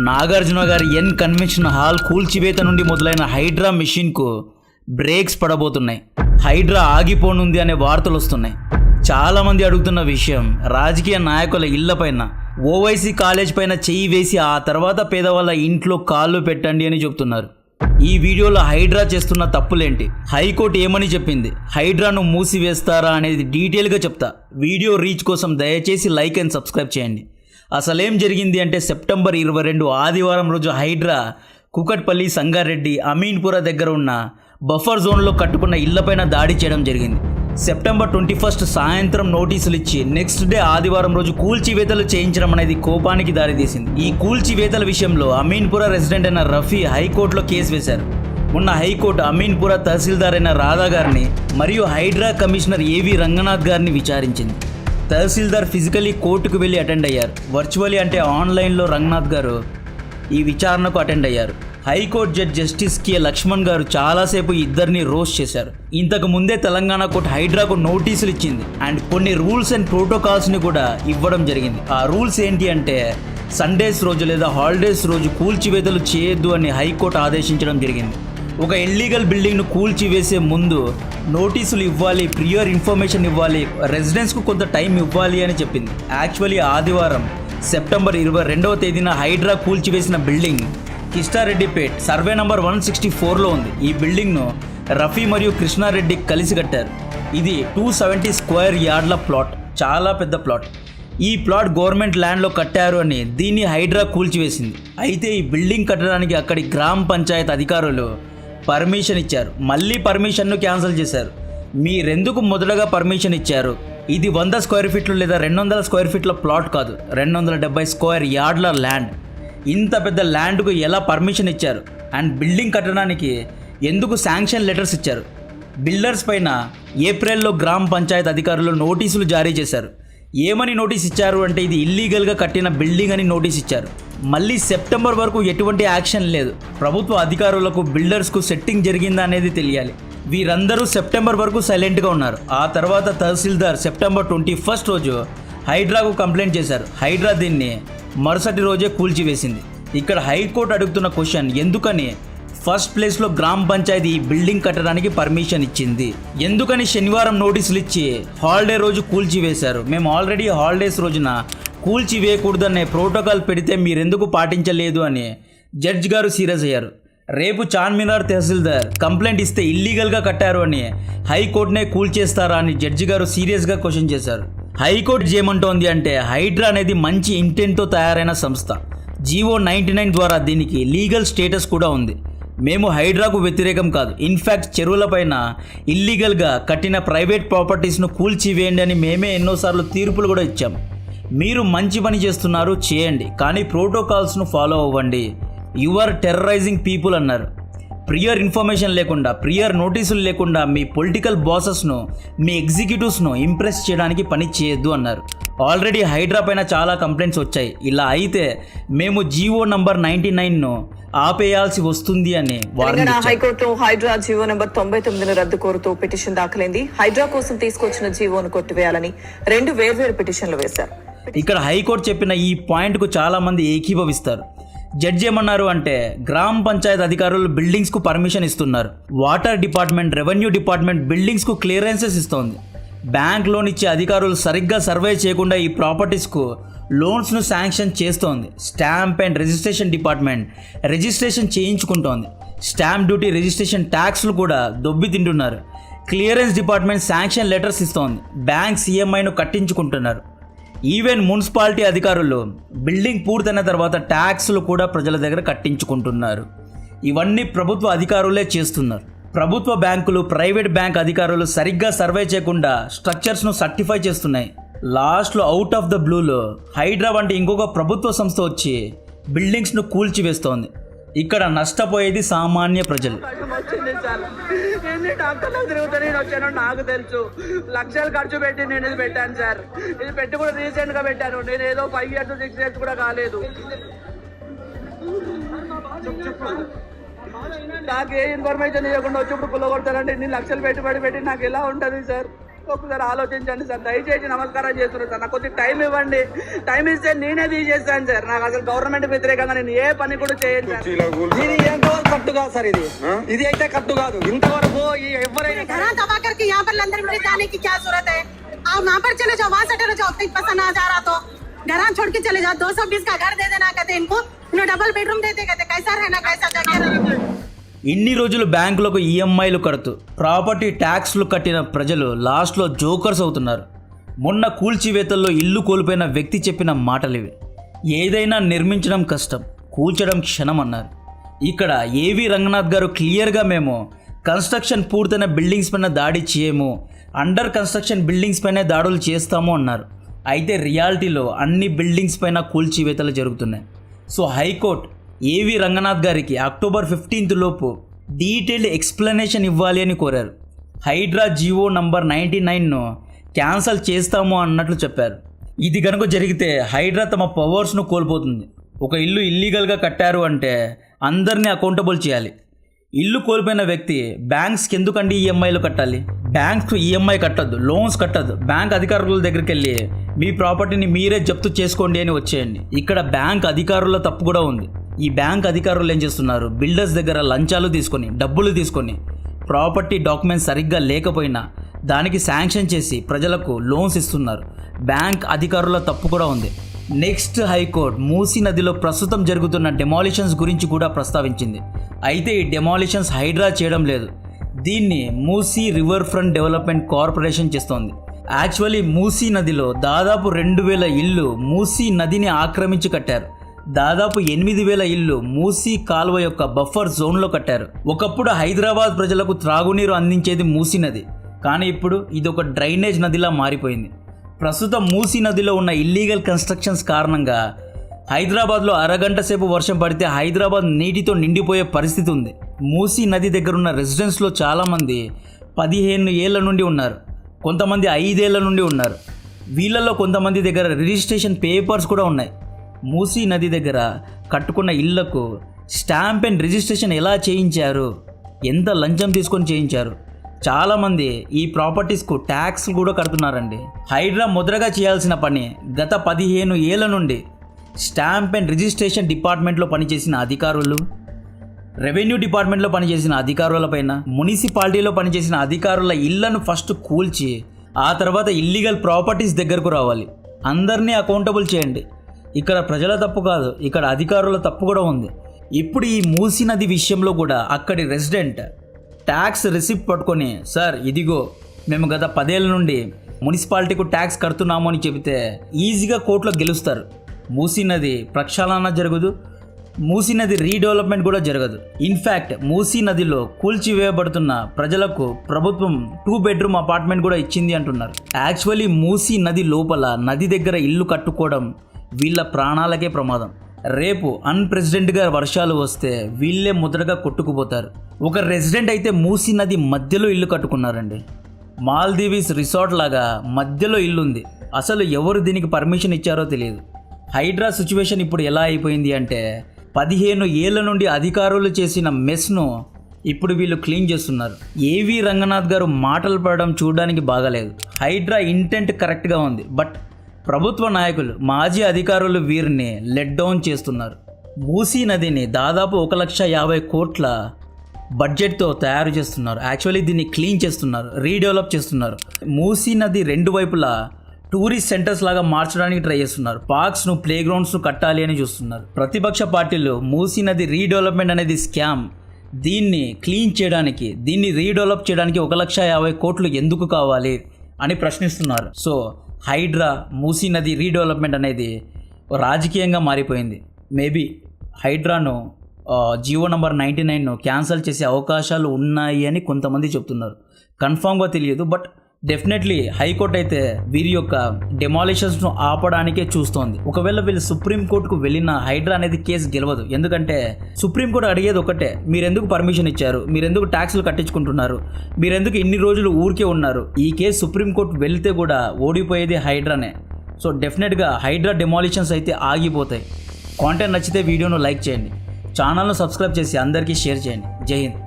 నాగార్జున గారి N convention hall కూల్చివేత నుండి మొదలైన హైడ్రా మిషన్కు బ్రేక్స్ పడబోతున్నాయి. హైడ్రా ఆగిపోనుంది అనే వార్తలు వస్తున్నాయి. చాలామంది అడుగుతున్న విషయం, రాజకీయ నాయకుల ఇళ్లపైన, ఓవైసీ కాలేజ్ పైన చెయ్యి వేసి ఆ తర్వాత పేదవాళ్ళ ఇంట్లో కాళ్ళు పెట్టండి అని చెప్తున్నారు. ఈ వీడియోలో హైడ్రా చేస్తున్న తప్పులేంటి, హైకోర్టు ఏమని చెప్పింది, హైడ్రాను మూసివేస్తారా అనేది డీటెయిల్గా చెప్తా. వీడియో రీచ్ కోసం దయచేసి లైక్ అండ్ సబ్స్క్రైబ్ చేయండి. అసలేం జరిగింది అంటే సెప్టెంబర్ 22 ఆదివారం రోజు హైడ్రా కుకట్పల్లి, సంగారెడ్డి, అమీన్పుర దగ్గర ఉన్న బఫర్ జోన్లో కట్టుకున్న ఇళ్లపైన దాడి చేయడం జరిగింది. సెప్టెంబర్ 21 సాయంత్రం నోటీసులు ఇచ్చి నెక్స్ట్ డే ఆదివారం రోజు కూల్చివేతలు చేయించడం అనేది కోపానికి దారితీసింది. ఈ కూల్చివేతల విషయంలో అమీన్పుర రెసిడెంట్ అయిన రఫీ హైకోర్టులో కేసు వేశారు. మొన్న హైకోర్టు అమీన్పుర తహసీల్దార్ అయిన రాధా గారిని మరియు హైడ్రా కమిషనర్ ఏవి రంగనాథ్ గారిని విచారించింది. తహసీల్దార్ ఫిజికలీ కోర్టుకు వెళ్ళి అటెండ్ అయ్యారు. వర్చువల్లీ అంటే ఆన్లైన్లో రంగనాథ్ గారు ఈ విచారణకు అటెండ్ అయ్యారు. High court judge justice K Lakshman గారు చాలాసేపు ఇద్దరిని రోస్ట్ చేశారు. ఇంతకు ముందే తెలంగాణ కోర్టు హైడ్రాకు నోటీసులు ఇచ్చింది అండ్ కొన్ని రూల్స్ అండ్ ప్రోటోకాల్స్ని కూడా ఇవ్వడం జరిగింది. ఆ రూల్స్ ఏంటి అంటే సండేస్ రోజు లేదా హాలిడేస్ రోజు కూల్చివేతలు చేయొద్దు అని హైకోర్టు ఆదేశించడం జరిగింది. ఒక ఇల్లీగల్ బిల్డింగ్ను కూల్చివేసే ముందు నోటీసులు ఇవ్వాలి, ప్రియర్ ఇన్ఫర్మేషన్ ఇవ్వాలి, రెసిడెన్స్కు కొంత టైం ఇవ్వాలి అని చెప్పింది. యాక్చువల్లీ ఆదివారం సెప్టెంబర్ 22వ తేదీన హైడ్రా కూల్చివేసిన బిల్డింగ్ కిష్టారెడ్డిపేట్ సర్వే నంబర్ 164లో ఉంది. ఈ బిల్డింగ్ను రఫీ మరియు కృష్ణారెడ్డి కలిసి కట్టారు. ఇది 270 స్క్వేర్ యార్డ్ల ప్లాట్, చాలా పెద్ద ప్లాట్. ఈ ప్లాట్ గవర్నమెంట్ ల్యాండ్లో కట్టారు అని దీన్ని హైడ్రా కూల్చివేసింది. అయితే ఈ బిల్డింగ్ కట్టడానికి అక్కడి గ్రామ పంచాయత్ అధికారులు పర్మిషన్ ఇచ్చారు. మళ్ళీ పర్మిషన్ను క్యాన్సిల్ చేశారు. మీరెందుకు మొదటగా పర్మిషన్ ఇచ్చారు? ఇది 100 స్క్వేర్ ఫీట్లు లేదా 200 స్క్వేర్ ఫీట్ల ప్లాట్ కాదు, 270 స్క్వేర్ యార్డ్ల ల్యాండ్. ఇంత పెద్ద ల్యాండ్కు ఎలా పర్మిషన్ ఇచ్చారు? అండ్ బిల్డింగ్ కట్టడానికి ఎందుకు శాంక్షన్ లెటర్స్ ఇచ్చారు? బిల్డర్స్ పైన ఏప్రిల్లో గ్రామ పంచాయత్ అధికారులు నోటీసులు జారీ చేశారు. ఏమని నోటీస్ ఇచ్చారు అంటే ఇది ఇల్లీగల్గా కట్టిన బిల్డింగ్ అని నోటీస్ ఇచ్చారు. మళ్ళీ సెప్టెంబర్ వరకు ఎటువంటి యాక్షన్ లేదు. ప్రభుత్వ అధికారులకు బిల్డర్స్కు సెట్టింగ్ జరిగిందా అనేది తెలియాలి. వీరందరూ సెప్టెంబర్ వరకు సైలెంట్గా ఉన్నారు. ఆ తర్వాత తహసీల్దార్ సెప్టెంబర్ 21 రోజు హైడ్రాకు కంప్లైంట్ చేశారు. హైడ్రా దీన్ని మరుసటి రోజే కూల్చివేసింది. ఇక్కడ హైకోర్టు అడుగుతున్న క్వశ్చన్, ఎందుకని ఫస్ట్ ప్లేస్లో గ్రామ పంచాయతీ ఈ బిల్డింగ్ కట్టడానికి పర్మిషన్ ఇచ్చింది? ఎందుకని శనివారం నోటీసులు ఇచ్చి హాలిడే రోజు కూల్చివేశారు? మేము ఆల్రెడీ హాలిడేస్ రోజున కూల్చివేయకూడదనే ప్రోటోకాల్ పెడితే మీరెందుకు పాటించలేదు అని జడ్జి గారు సీరియస్ అయ్యారు. రేపు చార్మినార్ తహసీల్దార్ కంప్లైంట్ ఇస్తే ఇల్లీగల్గా కట్టారు అని హైకోర్టునే కూల్చేస్తారా అని జడ్జి గారు సీరియస్గా క్వశ్చన్ చేశారు. హైకోర్టు ఏమంటోంది అంటే హైడ్రా అనేది మంచి ఇంటెంట్తో తయారైన సంస్థ. జీవో 99 ద్వారా దీనికి లీగల్ స్టేటస్ కూడా ఉంది. మేము హైడ్రాకు వ్యతిరేకం కాదు. ఇన్ఫ్యాక్ట్ చెరువులపైన ఇల్లీగల్గా కట్టిన ప్రైవేట్ ప్రాపర్టీస్ను కూల్చివేయండి అని మేమే ఎన్నోసార్లు తీర్పులు కూడా ఇచ్చాం. మీరు మంచి పని చేస్తున్నారు, చేయండి, కానీ ప్రోటోకాల్స్ను ఫాలో అవ్వండి. యు ఆర్ టెర్రరైజింగ్ పీపుల్ అన్నారు. ప్రియర్ ఇన్ఫర్మేషన్ లేకుండా, ప్రియర్ నోటీసులు లేకుండా మీ పొలిటికల్ బాసెస్ను, మీ ఎగ్జిక్యూటివ్స్ను ఇంప్రెస్ చేయడానికి పని చేయొద్దు అన్నారు. ఆల్రెడీ హైడ్రా పైన చాలా కంప్లైంట్స్ వచ్చాయి. ఇలా అయితే మేము జీవో నంబర్ 99ను ఆపేయాల్సి వస్తుంది అని హైకోర్టులో హైడ్రా జీవో నంబర్ 99ను రద్దు కోరుతూ పిటిషన్ దాఖలైంది. హైడ్రా కోసం తీసుకొచ్చిన జీవోను కొట్టివేయాలని 2 వేర్వేరు పిటిషన్లు వేశారు. ఇక్కడ హైకోర్టు చెప్పిన ఈ పాయింట్కు చాలా మంది ఏకీభవిస్తారు. జడ్జి ఏమన్నారు అంటే గ్రామ పంచాయత్ అధికారులు బిల్డింగ్స్కు పర్మిషన్ ఇస్తున్నారు. వాటర్ డిపార్ట్మెంట్, రెవెన్యూ డిపార్ట్మెంట్ బిల్డింగ్స్కు క్లియరెన్సెస్ ఇస్తోంది. బ్యాంక్ లోన్ ఇచ్చే అధికారులు సరిగ్గా సర్వే చేయకుండా ఈ ప్రాపర్టీస్కు లోన్స్ను శాంక్షన్ చేస్తోంది. Stamp and registration department registration చేయించుకుంటోంది. స్టాంప్ డ్యూటీ, రిజిస్ట్రేషన్ ట్యాక్స్లు కూడా దొబ్బి తింటున్నారు. క్లియరెన్స్ డిపార్ట్మెంట్ శాంక్షన్ లెటర్స్ ఇస్తోంది. బ్యాంక్స్ ఈఎంఐను కట్టించుకుంటున్నారు. ఈవెన్ మున్సిపాలిటీ అధికారులు బిల్డింగ్ పూర్తయిన తర్వాత ట్యాక్స్లు కూడా ప్రజల దగ్గర కట్టించుకుంటున్నారు. ఇవన్నీ ప్రభుత్వ అధికారులే చేస్తున్నారు. ప్రభుత్వ బ్యాంకులు, ప్రైవేట్ బ్యాంక్ అధికారులు సరిగ్గా సర్వే చేయకుండా స్ట్రక్చర్స్ను సర్టిఫై చేస్తున్నాయి. లాస్ట్లో అవుట్ ఆఫ్ ద బ్లూలో హైడ్రా వంటి ఇంకొక ప్రభుత్వ సంస్థ వచ్చి బిల్డింగ్స్ను కూల్చివేస్తోంది. ఇక్కడ నష్టపోయేది సామాన్య ప్రజలు. ఎన్ని డాక్టర్లకు తిరుగుతా నేను వచ్చానో నాకు తెలుసు. లక్షలు ఖర్చు పెట్టి నేను ఇది పెట్టాను సార్. ఇది పెట్టి కూడా రీసెంట్ గా పెట్టాను. నేను ఏదో 5 years 6 years కూడా కాలేదు. నాకు ఏ ఇన్ఫర్మేషన్ ఇవ్వకుండా వచ్చి ఇప్పుడు పుల్ల కొడతారంటే ఇన్ని లక్షలు పెట్టుబడి పెట్టి నాకు ఎలా ఉంటుంది సార్? ఒకసారి ఆలోచించండి సార్, దయచేసి నమస్కారం చేస్తున్నాను సార్. నాకు కొద్దిగా టైం ఇవ్వండి. టైం ఇస్తే నేనే తీసేస్తాను సార్. నాకు అసలు గవర్నమెంట్ వ్యతిరేకంగా నేను ఏ పని కూడా చేయను సార్. ఇది ఎంతవరకు కట్టు కాదు సార్, ఇది అయితే కట్టు కాదు. ఇంతవరకు ఎవరైనా घरा दबा करके यहाँ पर अंदर में जाने की क्या जरूरत है? आप वहाँ पर चले जाओ, वहाँ से चले जाओ, कहीं पसंद आ जा रहा तो घर छोड़ के चले जाओ. 220 का घर दे देना कहते इनको, इन्हें डबल बेडरूम देते कहते, कैसा रहना कैसा जगह. ఇన్ని రోజులు బ్యాంకులకు ఈఎంఐలు కడుతూ ప్రాపర్టీ ట్యాక్స్లు కట్టిన ప్రజలు లాస్ట్లో జోకర్స్ అవుతున్నారు. మొన్న కూల్చివేతల్లో ఇల్లు కోల్పోయిన వ్యక్తి చెప్పిన మాటలివి. ఏదైనా నిర్మించడం కష్టం, కూల్చడం క్షణం అన్నారు. ఇక్కడ ఏవి రంగనాథ్ గారు క్లియర్గా మేము కన్స్ట్రక్షన్ పూర్తయిన బిల్డింగ్స్ పైన దాడి చేయము, అండర్ కన్స్ట్రక్షన్ బిల్డింగ్స్ పైన దాడులు చేస్తాము అన్నారు. అయితే రియాలిటీలో అన్ని బిల్డింగ్స్ పైన కూల్చివేతలు జరుగుతున్నాయి. సో హైకోర్టు ఏవి రంగనాథ్ గారికి అక్టోబర్ 15 లోపు డీటెయిల్డ్ ఎక్స్ప్లెనేషన్ ఇవ్వాలి అని కోరారు. హైడ్రా జీవో నంబర్ 99ను క్యాన్సల్ చేస్తాము అన్నట్లు చెప్పారు. ఇది కనుక జరిగితే హైడ్రా తమ పవర్స్ను కోల్పోతుంది. ఒక ఇల్లు ఇల్లీగల్గా కట్టారు అంటే అందరినీ అకౌంటబుల్ చేయాలి. ఇల్లు కోల్పోయిన వ్యక్తి బ్యాంక్స్కి ఎందుకండి ఈఎంఐలు కట్టాలి? బ్యాంక్స్ ఈఎంఐ కట్టద్దు, లోన్స్ కట్టద్దు. బ్యాంక్ అధికారుల దగ్గరికి వెళ్ళి మీ ప్రాపర్టీని మీరే జప్తు చేసుకోండి అని వచ్చేయండి. ఇక్కడ బ్యాంక్ అధికారుల తప్పు కూడా ఉంది. ఈ బ్యాంక్ అధికారులు ఏం చేస్తున్నారు? బిల్డర్స్ దగ్గర లంచాలు తీసుకొని, డబ్బులు తీసుకొని, ప్రాపర్టీ డాక్యుమెంట్స్ సరిగ్గా లేకపోయినా దానికి శాంక్షన్ చేసి ప్రజలకు లోన్స్ ఇస్తున్నారు. బ్యాంక్ అధికారుల తప్పు కూడా ఉంది. నెక్స్ట్ హైకోర్టు మూసీ నదిలో ప్రస్తుతం జరుగుతున్న డెమాలిషన్స్ గురించి కూడా ప్రస్తావించింది. అయితే ఈ డెమాలిషన్స్ హైడ్రా చేయడం లేదు, దీన్ని Musi river front development corporation చేస్తోంది. యాక్చువల్లీ మూసీ నదిలో దాదాపు 2000 ఇళ్ళు మూసీ నదిని ఆక్రమించి కట్టారు. దాదాపు 8000 ఇళ్ళు మూసీ కాలువ యొక్క బఫర్ జోన్లో కట్టారు. ఒకప్పుడు హైదరాబాద్ ప్రజలకు త్రాగునీరు అందించేది మూసీ నది, కానీ ఇప్పుడు ఇది ఒక డ్రైనేజ్ నదిలా మారిపోయింది. ప్రస్తుతం మూసీ నదిలో ఉన్న ఇల్లీగల్ కన్స్ట్రక్షన్స్ కారణంగా హైదరాబాద్లో అరగంట సేపు వర్షం పడితే హైదరాబాద్ నీటితో నిండిపోయే పరిస్థితి ఉంది. మూసీ నది దగ్గర ఉన్న రెసిడెన్స్లో చాలామంది 15 ఏళ్ల నుండి ఉన్నారు, కొంతమంది 5 ఏళ్ల నుండి ఉన్నారు. వీళ్ళల్లో కొంతమంది దగ్గర రిజిస్ట్రేషన్ పేపర్స్ కూడా ఉన్నాయి. మూసీ నది దగ్గర కట్టుకున్న ఇళ్లకు స్టాంప్ అండ్ రిజిస్ట్రేషన్ ఎలా చేయించారు, ఎంత లంచం తీసుకొని చేయించారు. చాలామంది ఈ ప్రాపర్టీస్కు ట్యాక్స్ కూడా కడుతున్నారండి. హైడ్రా మొదటగా చేయాల్సిన పని గత 15 ఏళ్ల నుండి స్టాంప్ అండ్ రిజిస్ట్రేషన్ డిపార్ట్మెంట్లో పనిచేసిన అధికారులు, రెవెన్యూ డిపార్ట్మెంట్లో పనిచేసిన అధికారులపైన, మున్సిపాలిటీలో పనిచేసిన అధికారుల ఇళ్లను ఫస్ట్ కూల్చి ఆ తర్వాత ఇల్లీగల్ ప్రాపర్టీస్ దగ్గరకు రావాలి. అందరినీ అకౌంటబుల్ చేయండి. ఇక్కడ ప్రజల తప్పు కాదు, ఇక్కడ అధికారుల తప్పు కూడా ఉంది. ఇప్పుడు ఈ మూసీ నది విషయంలో కూడా అక్కడి రెసిడెంట్ ట్యాక్స్ రిసిప్ట్ పట్టుకొని, సార్ ఇదిగో మేము గత 10 ఏళ్ళ నుండి మున్సిపాలిటీకు ట్యాక్స్ కడుతున్నాము అని చెబితే ఈజీగా కోర్టులో గెలుస్తారు. మూసీ నది ప్రక్షాళన జరగదు, మూసీ నది రీడెవలప్మెంట్ కూడా జరగదు. ఇన్ఫ్యాక్ట్ మూసీ నదిలో కూల్చివేయబడుతున్న ప్రజలకు ప్రభుత్వం 2 బెడ్రూమ్ అపార్ట్మెంట్ కూడా ఇచ్చింది అంటున్నారు. యాక్చువల్లీ మూసీ నది లోపల నది దగ్గర ఇల్లు కట్టుకోవడం వీళ్ళ ప్రాణాలకే ప్రమాదం. రేపు అన్ప్రెసిడెంట్గా వర్షాలు వస్తే వీళ్ళే మొదటగా కొట్టుకుపోతారు. ఒక రెసిడెంట్ అయితే మూసీ నది మధ్యలో ఇల్లు కట్టుకున్నారండి. మాల్దీవ్స్ రిసార్ట్ లాగా మధ్యలో ఇల్లు ఉంది. అసలు ఎవరు దీనికి పర్మిషన్ ఇచ్చారో తెలియదు. హైడ్రా సిచ్యువేషన్ ఇప్పుడు ఎలా అయిపోయింది అంటే 15 ఏళ్ల నుండి అధికారులు చేసిన మెస్ను ఇప్పుడు వీళ్ళు క్లీన్ చేస్తున్నారు. ఏవి రంగనాథ్ గారు మాటలు పడడం చూడడానికి బాగాలేదు. హైడ్రా ఇంటెంట్ కరెక్ట్గా ఉంది, బట్ ప్రభుత్వ నాయకులు, మాజీ అధికారులు వీరిని లెట్ డౌన్ చేస్తున్నారు. మూసీ నదిని దాదాపు 1,50,000 కోట్ల బడ్జెట్తో తయారు చేస్తున్నారు. యాక్చువల్లీ దీన్ని క్లీన్ చేస్తున్నారు, రీడెవలప్ చేస్తున్నారు. మూసీ నది 2 వైపులా టూరిస్ట్ సెంటర్స్ లాగా మార్చడానికి ట్రై చేస్తున్నారు. పార్క్స్ను, ప్లే గ్రౌండ్స్ను కట్టాలి అని చూస్తున్నారు. ప్రతిపక్ష పార్టీలు మూసీ నది రీడెవలప్మెంట్ అనేది స్కామ్, దీన్ని క్లీన్ చేయడానికి, దీన్ని రీడెవలప్ చేయడానికి 1,50,000 కోట్లు ఎందుకు కావాలి అని ప్రశ్నిస్తున్నారు. సో హైడ్రా, మూసీ నది రీడెవలప్మెంట్ అనేది రాజకీయంగా మారిపోయింది. మేబీ హైడ్రాను జీవో నంబర్ 99ను క్యాన్సిల్ చేసే అవకాశాలు ఉన్నాయి అని కొంతమంది చెప్తున్నారు. కన్ఫామ్గా తెలియదు, బట్ డెఫినెట్లీ హైకోర్టు అయితే వీరి యొక్క డెమాలిషన్స్ను ఆపడానికే చూస్తోంది. ఒకవేళ వీళ్ళు సుప్రీంకోర్టుకు వెళ్ళిన హైడ్రా అనేది కేసు గెలవదు. ఎందుకంటే సుప్రీంకోర్టు అడిగేది ఒకటే, మీరెందుకు పర్మిషన్ ఇచ్చారు, మీరెందుకు ట్యాక్సులు కట్టించుకుంటున్నారు, మీరెందుకు ఇన్ని రోజులు ఊరికే ఉన్నారు. ఈ కేసు సుప్రీంకోర్టు వెళ్తే కూడా ఓడిపోయేది హైడ్రానే. సో డెఫినెట్గా హైడ్రా డెమాలిషన్స్ అయితే ఆగిపోతాయి. కాంటెంట్ నచ్చితే వీడియోను లైక్ చేయండి, ఛానల్ను సబ్స్క్రైబ్ చేసి అందరికీ షేర్ చేయండి. జై హింద్.